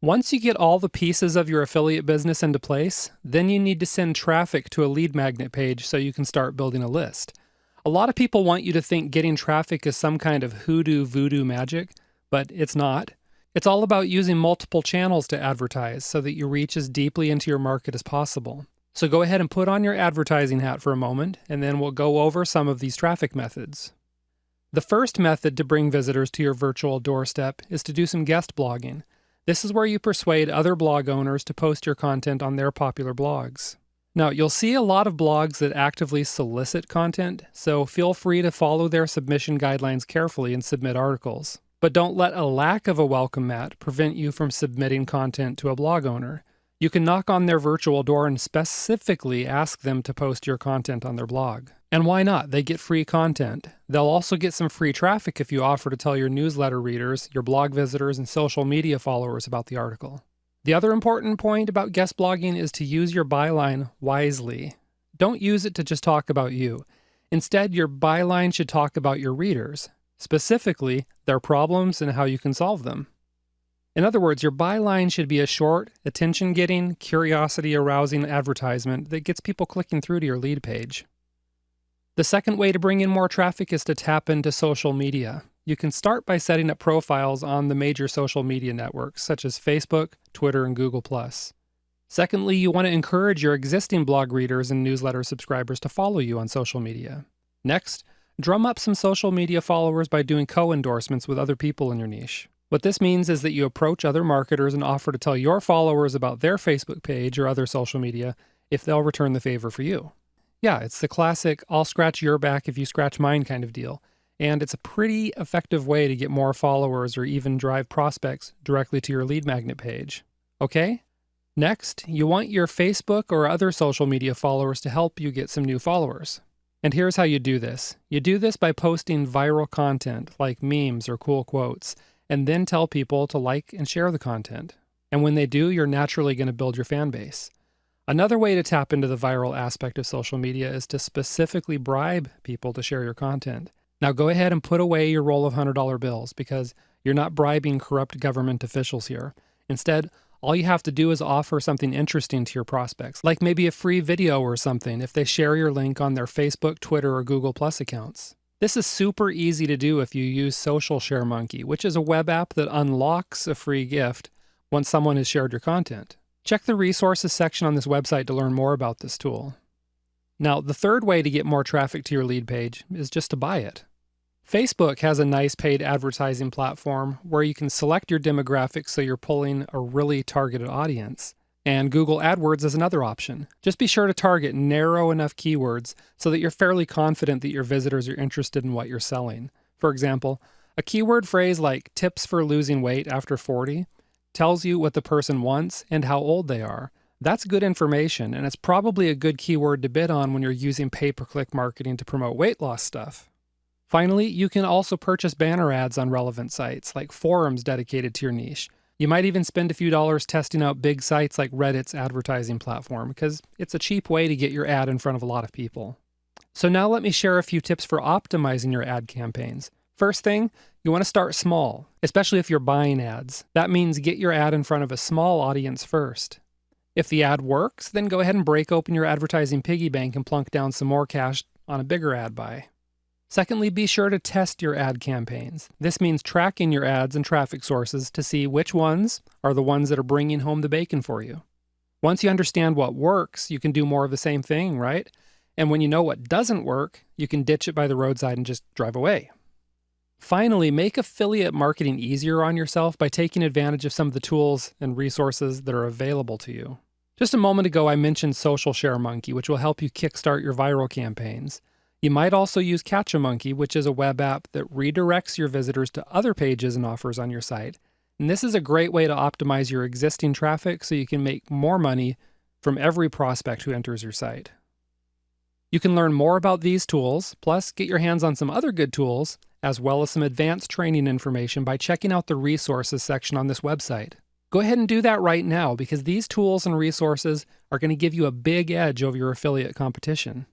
Once you get all the pieces of your affiliate business into place, then you need to send traffic to a lead magnet page so you can start building a list. A lot of people want you to think getting traffic is some kind of hoodoo voodoo magic, but it's not. It's all about using multiple channels to advertise so that you reach as deeply into your market as possible. So go ahead and put on your advertising hat for a moment, and then we'll go over some of these traffic methods. The first method to bring visitors to your virtual doorstep is to do some guest blogging. This is where you persuade other blog owners to post your content on their popular blogs. Now, you'll see a lot of blogs that actively solicit content, so feel free to follow their submission guidelines carefully and submit articles. But don't let a lack of a welcome mat prevent you from submitting content to a blog owner. You can knock on their virtual door and specifically ask them to post your content on their blog. And why not? They get free content. They'll also get some free traffic if you offer to tell your newsletter readers, your blog visitors, and social media followers about the article. The other important point about guest blogging is to use your byline wisely. Don't use it to just talk about you. Instead, your byline should talk about your readers, specifically their problems and how you can solve them. In other words, your byline should be a short, attention-getting, curiosity-arousing advertisement that gets people clicking through to your lead page. The second way to bring in more traffic is to tap into social media. You can start by setting up profiles on the major social media networks, such as Facebook, Twitter, and Google+. Secondly, you want to encourage your existing blog readers and newsletter subscribers to follow you on social media. Next, drum up some social media followers by doing co-endorsements with other people in your niche. What this means is that you approach other marketers and offer to tell your followers about their Facebook page or other social media if they'll return the favor for you. Yeah, it's the classic, I'll scratch your back if you scratch mine kind of deal. And it's a pretty effective way to get more followers or even drive prospects directly to your lead magnet page. Okay? Next, you want your Facebook or other social media followers to help you get some new followers. And here's how you do this. You do this by posting viral content like memes or cool quotes, and then tell people to like and share the content. And when they do, you're naturally going to build your fan base. Another way to tap into the viral aspect of social media is to specifically bribe people to share your content. Now go ahead and put away your roll of $100 bills because you're not bribing corrupt government officials here. Instead, all you have to do is offer something interesting to your prospects, like maybe a free video or something if they share your link on their Facebook, Twitter, or Google+ accounts. This is super easy to do if you use Social Share Monkey, which is a web app that unlocks a free gift once someone has shared your content. Check the resources section on this website to learn more about this tool. Now, the third way to get more traffic to your lead page is just to buy it. Facebook has a nice paid advertising platform where you can select your demographics so you're pulling a really targeted audience. And Google AdWords is another option. Just be sure to target narrow enough keywords so that you're fairly confident that your visitors are interested in what you're selling. For example, a keyword phrase like tips for losing weight after 40 tells you what the person wants and how old they are. That's good information, and it's probably a good keyword to bid on when you're using pay-per-click marketing to promote weight loss stuff. Finally, you can also purchase banner ads on relevant sites, like forums dedicated to your niche. You might even spend a few dollars testing out big sites like Reddit's advertising platform, because it's a cheap way to get your ad in front of a lot of people. So now let me share a few tips for optimizing your ad campaigns. First thing, you want to start small, especially if you're buying ads. That means get your ad in front of a small audience first. If the ad works, then go ahead and break open your advertising piggy bank and plunk down some more cash on a bigger ad buy. Secondly, be sure to test your ad campaigns. This means tracking your ads and traffic sources to see which ones are the ones that are bringing home the bacon for you. Once you understand what works, you can do more of the same thing, right? And when you know what doesn't work, you can ditch it by the roadside and just drive away. Finally, make affiliate marketing easier on yourself by taking advantage of some of the tools and resources that are available to you. Just a moment ago, I mentioned Social Share Monkey, which will help you kickstart your viral campaigns. You might also use Catch-A-Monkey, which is a web app that redirects your visitors to other pages and offers on your site. And this is a great way to optimize your existing traffic so you can make more money from every prospect who enters your site. You can learn more about these tools, plus get your hands on some other good tools, as well as some advanced training information by checking out the resources section on this website. Go ahead and do that right now because these tools and resources are going to give you a big edge over your affiliate competition.